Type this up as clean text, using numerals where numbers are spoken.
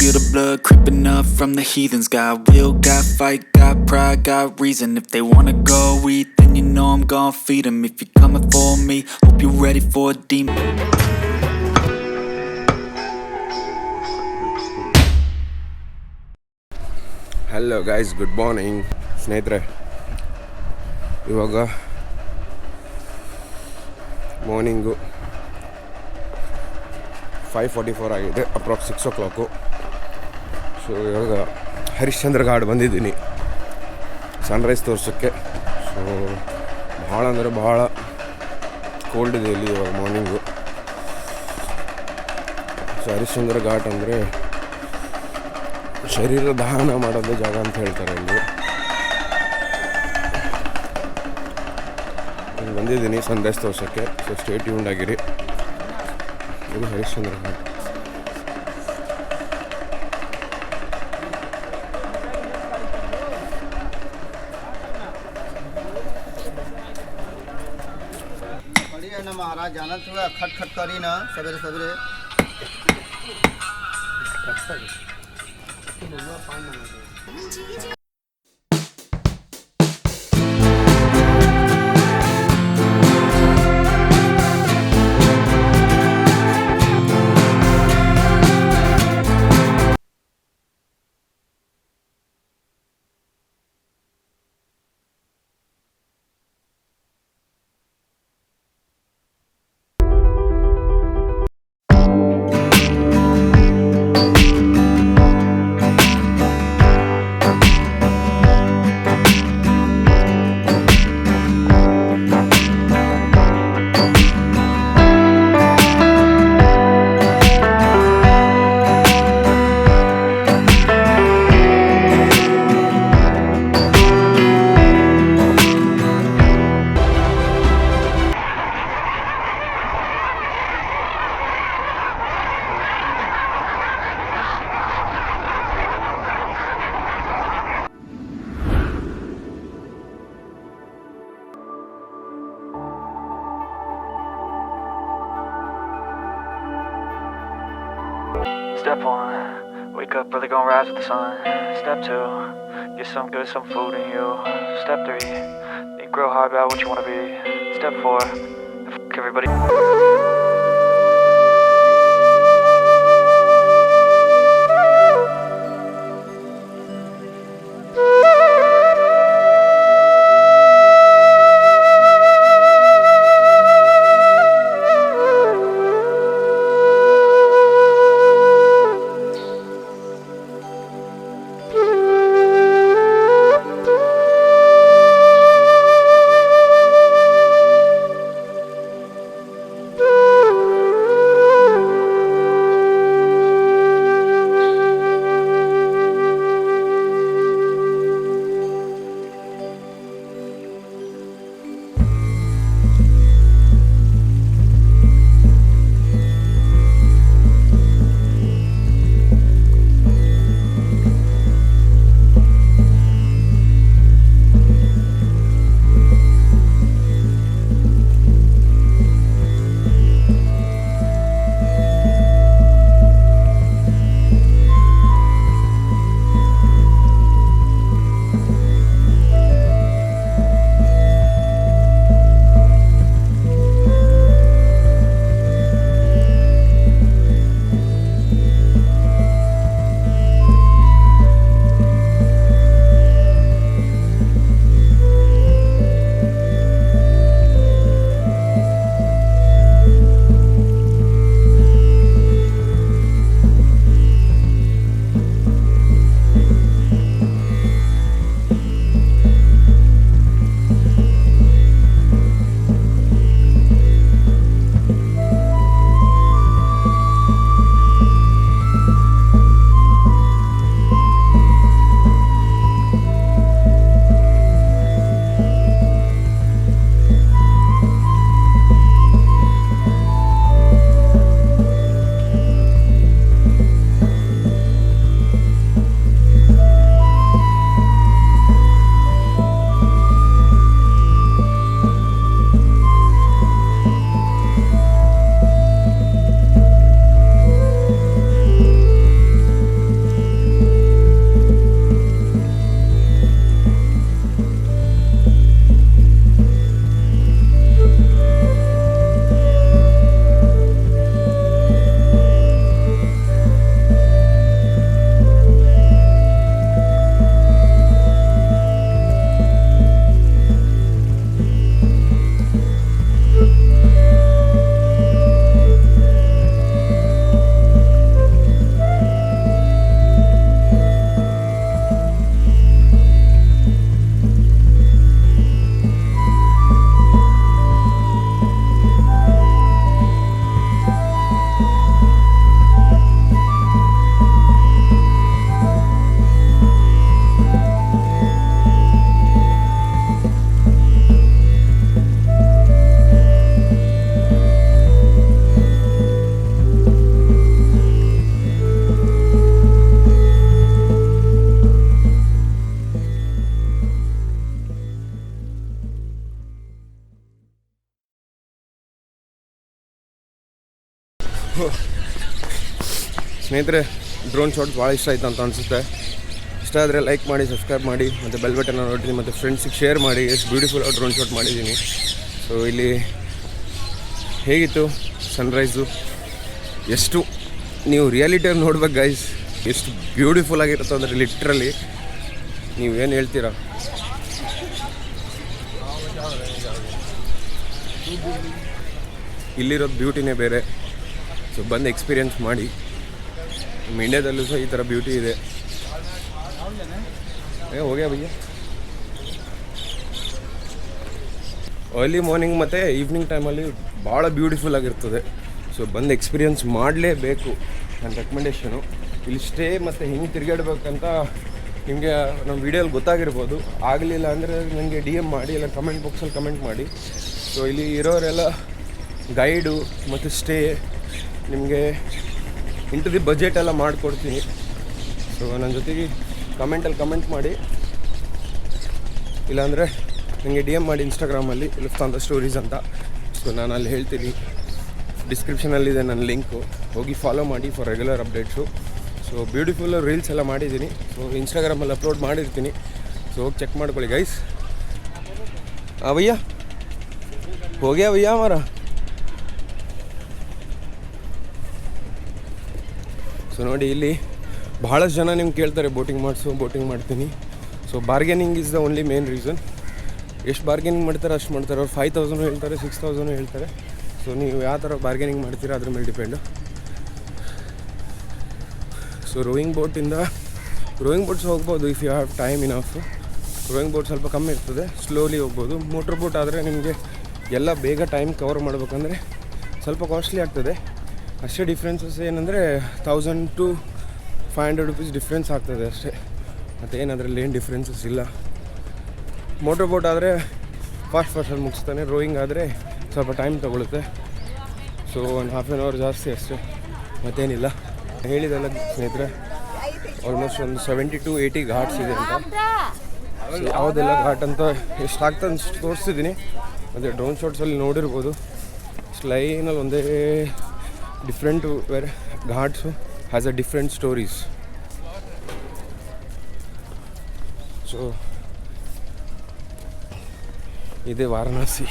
feel the blood creeping up from the heathens. Got will, got fight, got pride, got reason. If they wanna go eat, then you know I'm gon' feed them. If you're coming for me, hope you're ready for a demon. Hello guys, good morning ಸ್ನೇಹಿತರೆ. ಇವಾಗ morning 5:44 ಆಗಿದೆ, approx 6 o'clock. So ಇವಾಗ ಹರಿಶ್ಚಂದ್ರ ಘಾಟ್ ಬಂದಿದ್ದೀನಿ Sunrise ತೋರ್ಸೋಕ್ಕೆ. So ಭಾಳ ಅಂದರೆ ಭಾಳ cold ಇದೆ ಇಲ್ಲಿ ಇವಾಗ ಮಾರ್ನಿಂಗು. ಸೊ ಹರಿಶ್ಚಂದ್ರ ಘಾಟ್ ಅಂದರೆ ಶರೀರ ದಹನ ಮಾಡೋದು ಜಾಗ ಅಂತ ಹೇಳ್ತಾರೆ ಇಲ್ಲಿ. ಬಂದಿದ್ದೀನಿ ಸನ್ರೈಸ್ ತೋರ್ಸೋಕ್ಕೆ. ಸೊ ಸ್ಟೇ ಟ್ಯೂನ್ಡ್ ಆಗಿರಿ. ಇದು ಹರಿಶ್ಚಂದ್ರ ಘಾಟ್. महाराज जाना था खट खट करी ना सवेरे सवेरे Step 1, wake up early, gonna rise with the sun. Step 2, get some good, some food in you. Step 3, think real hard about what you wanna be. Step 4, fuck everybody. ಸ್ನೇಹಿತರೆ, ಡ್ರೋನ್ ಶಾಟ್ ಭಾಳ ಇಷ್ಟ ಆಯ್ತು ಅಂತ ಅನಿಸುತ್ತೆ. ಇಷ್ಟ ಆದರೆ like ಮಾಡಿ, subscribe ಮಾಡಿ, ಮತ್ತು ಬೆಲ್ ಬಟನ್ನ ನೋಡ್ತೀನಿ, ಮತ್ತು ಫ್ರೆಂಡ್ಸಿಗೆ ಶೇರ್ ಮಾಡಿ. ಎಷ್ಟು ಬ್ಯೂಟಿಫುಲ್ ಡ್ರೋನ್ ಶಾಟ್ ಮಾಡಿದ್ದೀನಿ. ಸೊ ಇಲ್ಲಿ ಹೇಗಿತ್ತು ಸನ್ರೈಸು, ಎಷ್ಟು ನೀವು ರಿಯಾಲಿಟಿಯಲ್ಲಿ ನೋಡ್ಬೇಕು ಗೈಸ್, ಎಷ್ಟು ಬ್ಯೂಟಿಫುಲ್ ಆಗಿರುತ್ತೆ ಅಂದರೆ ಲಿಟ್ರಲಿ ನೀವೇನು ಹೇಳ್ತೀರಾ. ಇಲ್ಲಿರೋದು ಬ್ಯೂಟಿನೇ ಬೇರೆ. ಸೊ ಬಂದು ಎಕ್ಸ್ಪೀರಿಯೆನ್ಸ್ ಮಾಡಿ. ನಮ್ಮ ಇಂಡ್ಯಾದಲ್ಲೂ ಸಹ ಈ ಥರ ಬ್ಯೂಟಿ ಇದೆ. ಹೋಗ್ಯಾ ಭಯ್ಯ. ಅರ್ಲಿ ಮಾರ್ನಿಂಗ್ ಮತ್ತು ಈವ್ನಿಂಗ್ ಟೈಮಲ್ಲಿ ಭಾಳ ಬ್ಯೂಟಿಫುಲ್ ಆಗಿರ್ತದೆ. ಸೊ ಬಂದು ಎಕ್ಸ್ಪೀರಿಯೆನ್ಸ್ ಮಾಡಲೇಬೇಕು. ನನ್ನ ರೆಕಮೆಂಡೇಷನು. ಇಲ್ಲಿ ಸ್ಟೇ ಮತ್ತು ಹೆಂಗೆ ತಿರುಗಾಡ್ಬೇಕಂತ ನಿಮಗೆ ನಮ್ಮ ವೀಡಿಯೋಲ್ಲಿ ಗೊತ್ತಾಗಿರ್ಬೋದು. ಆಗಲಿಲ್ಲ ಅಂದರೆ ನನಗೆ DM ಮಾಡಿ, ಇಲ್ಲ ಕಮೆಂಟ್ ಬಾಕ್ಸಲ್ಲಿ ಕಮೆಂಟ್ ಮಾಡಿ. ಸೊ ಇಲ್ಲಿ ಇರೋರೆಲ್ಲ ಗೈಡು ಮತ್ತು ಸ್ಟೇ ನಿಮಗೆ ಇಂಟು ದಿ ಬಜೆಟ್ ಎಲ್ಲ ಮಾಡಿಕೊಡ್ತೀನಿ. ಸೊ ನನ್ನ ಜೊತೆಗೆ ಕಮೆಂಟಲ್ಲಿ ಕಮೆಂಟ್ ಮಾಡಿ, ಇಲ್ಲಾಂದರೆ ನನಗೆ DM ಮಾಡಿ ಇನ್ಸ್ಟಾಗ್ರಾಮಲ್ಲಿ lufthansastories ಅಂತ. ಸೊ ನಾನು ಅಲ್ಲಿ ಹೇಳ್ತೀನಿ, ಡಿಸ್ಕ್ರಿಪ್ಷನಲ್ಲಿದೆ ನನ್ನ ಲಿಂಕು, ಹೋಗಿ ಫಾಲೋ ಮಾಡಿ for regular updates. So beautiful reels ಎಲ್ಲ ಮಾಡಿದ್ದೀನಿ. ಸೊ ಇನ್ಸ್ಟಾಗ್ರಾಮಲ್ಲಿ ಅಪ್ಲೋಡ್ ಮಾಡಿರ್ತೀನಿ. ಸೊ ಹೋಗಿ ಚೆಕ್ ಮಾಡ್ಕೊಳ್ಳಿ ಗೈಸ್. ಭಯ್ಯ ಹೋಗ್ಯಾ ಭಯ್ಯ ಮಾರ. ಸೊ ನೋಡಿ, ಇಲ್ಲಿ ಭಾಳಷ್ಟು ಜನ ನಿಮ್ಗೆ ಕೇಳ್ತಾರೆ ಬೋಟಿಂಗ್ ಬೋಟಿಂಗ್ ಮಾಡ್ತೀನಿ. So bargaining is the only main reason. ಎಷ್ಟು ಬಾರ್ಗೇನಿಂಗ್ ಮಾಡ್ತಾರೆ ಅಷ್ಟು ಮಾಡ್ತಾರೆ. ಅವ್ರು 5,000 ಹೇಳ್ತಾರೆ, 6,000 ಹೇಳ್ತಾರೆ. ಸೊ ನೀವು ಯಾವ ಥರ ಬಾರ್ಗೇನಿಂಗ್ ಮಾಡ್ತೀರಾ ಅದ್ರ ಮೇಲೆ ಡಿಪೆಂಡು. ಸೊ ರೋಯಿಂಗ್ ಬೋಟ್ಸ್ ಹೋಗ್ಬೋದು if you have time enough. Rowing boat ಸ್ವಲ್ಪ ಕಮ್ಮಿ ಇರ್ತದೆ, ಸ್ಲೋಲಿ ಹೋಗ್ಬೋದು. ಮೋಟ್ರ್ ಬೋಟ್ ಆದರೆ ನಿಮಗೆ ಎಲ್ಲ ಬೇಗ ಟೈಮ್ ಕವರ್ ಮಾಡಬೇಕಂದ್ರೆ ಸ್ವಲ್ಪ ಕಾಸ್ಟ್ಲಿ ಆಗ್ತದೆ. ಅಷ್ಟೇ ಡಿಫ್ರೆನ್ಸಸ್ ಏನಂದರೆ 1,000 to 500 rupees ಡಿಫ್ರೆನ್ಸ್ ಆಗ್ತದೆ ಅಷ್ಟೇ. ಮತ್ತೇನು ಅದರಲ್ಲಿ ಏನು ಡಿಫ್ರೆನ್ಸಸ್ ಇಲ್ಲ. ಮೋಟ್ರ್ ಬೋಟ್ ಆದರೆ ಫಾಸ್ಟಲ್ಲಿ ಮುಗಿಸ್ತಾನೆ. ರೋಯಿಂಗ್ ಆದರೆ ಸ್ವಲ್ಪ ಟೈಮ್ ತೊಗೊಳುತ್ತೆ. ಸೊ ಒಂದು ಹಾಫ್ ಆನ್ ಅವರ್ ಜಾಸ್ತಿ ಅಷ್ಟೇ, ಮತ್ತೇನಿಲ್ಲ. ಹೇಳಿದಲ್ಲ ಸ್ನೇಹಿತರೆ, ಆಲ್ಮೋಸ್ಟ್ ಒಂದು 70 to 80 ಘಾಟ್ಸ್ ಇದೆ ಅಂತ. ಸೊ ಯಾವುದೆಲ್ಲ ಘಾಟ್ ಅಂತ ಎಷ್ಟಾಗ್ತದೆ ಅಷ್ಟು ತೋರಿಸ್ತಿದ್ದೀನಿ. ಮತ್ತು ಡ್ರೋನ್ ಶಾಟ್ಸಲ್ಲಿ ನೋಡಿರ್ಬೋದು, ಲೈನಲ್ಲಿ ಒಂದೇ different where ghats has a different stories. So ಇದೇ ವಾರಣಾಸಿ.